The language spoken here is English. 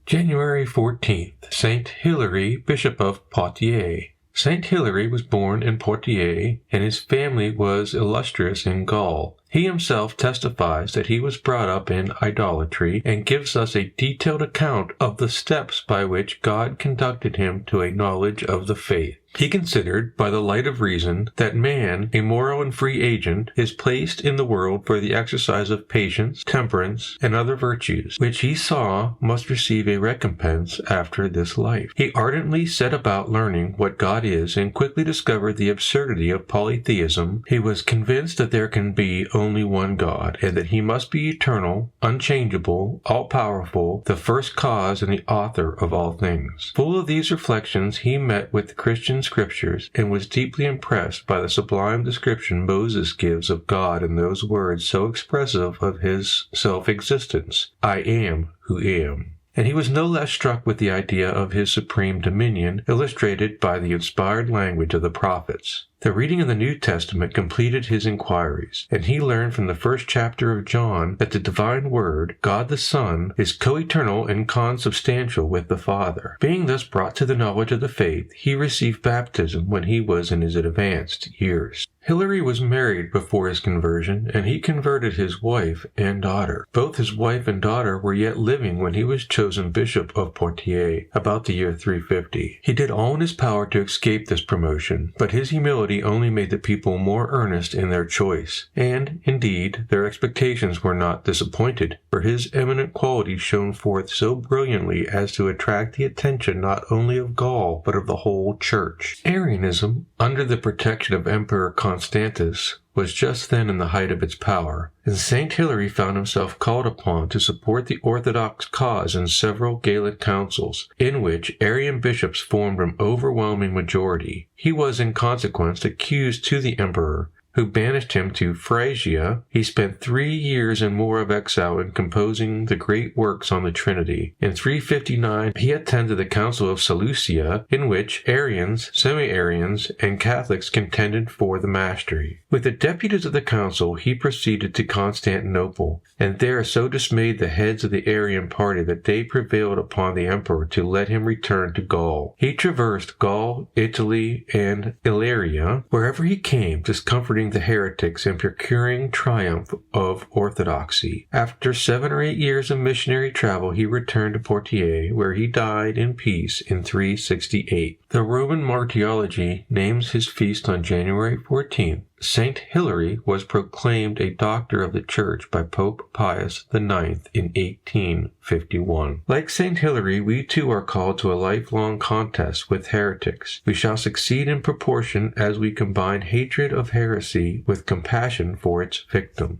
January 14th, Saint Hilary, Bishop of Poitiers. Saint Hilary was born in Poitiers, and his family was illustrious in Gaul. He himself testifies that he was brought up in idolatry and gives us a detailed account of the steps by which God conducted him to a knowledge of the faith. He considered, by the light of reason, that man, a moral and free agent, is placed in the world for the exercise of patience, temperance, and other virtues, which he saw must receive a recompense after this life. He ardently set about learning what God is and quickly discovered the absurdity of polytheism. He was convinced that there can be only one God, and that he must be eternal, unchangeable, all-powerful, the first cause and the author of all things. Full of these reflections, he met with the Christian Scriptures and was deeply impressed by the sublime description Moses gives of God in those words so expressive of his self-existence, "I am who am." And he was no less struck with the idea of his supreme dominion, illustrated by the inspired language of the prophets. The reading of the New Testament completed his inquiries, and he learned from the first chapter of John that the divine Word, God the Son, is co-eternal and consubstantial with the Father. Being thus brought to the knowledge of the faith, he received baptism when he was in his advanced years. Hilary was married before his conversion, and he converted his wife and daughter. Both his wife and daughter were yet living when he was chosen Bishop of Poitiers, about the year 350. He did all in his power to escape this promotion, but his humility only made the people more earnest in their choice, and, indeed, their expectations were not disappointed, for his eminent qualities shone forth so brilliantly as to attract the attention not only of Gaul, but of the whole Church. Arianism, under the protection of Emperor Constantius, was just then in the height of its power, and Saint Hilary found himself called upon to support the Orthodox cause in several Gallic councils, in which Arian bishops formed an overwhelming majority. He was in consequence accused to the emperor, who banished him to Phrygia. He spent 3 years and more of exile in composing the great works on the Trinity. In 359, he attended the Council of Seleucia, in which Arians, semi-Arians, and Catholics contended for the mastery. With the deputies of the council, he proceeded to Constantinople, and there so dismayed the heads of the Arian party that they prevailed upon the emperor to let him return to Gaul. He traversed Gaul, Italy, and Illyria. Wherever he came, discomforting the heretics and procuring triumph of orthodoxy. After 7 or 8 years of missionary travel, he returned to Poitiers, where he died in peace in 368. The Roman martyrology names his feast on January 14th. Saint Hilary was proclaimed a doctor of the Church by Pope Pius IX in 1851. Like Saint Hilary, we too are called to a lifelong contest with heretics. We shall succeed in proportion as we combine hatred of heresy with compassion for its victim.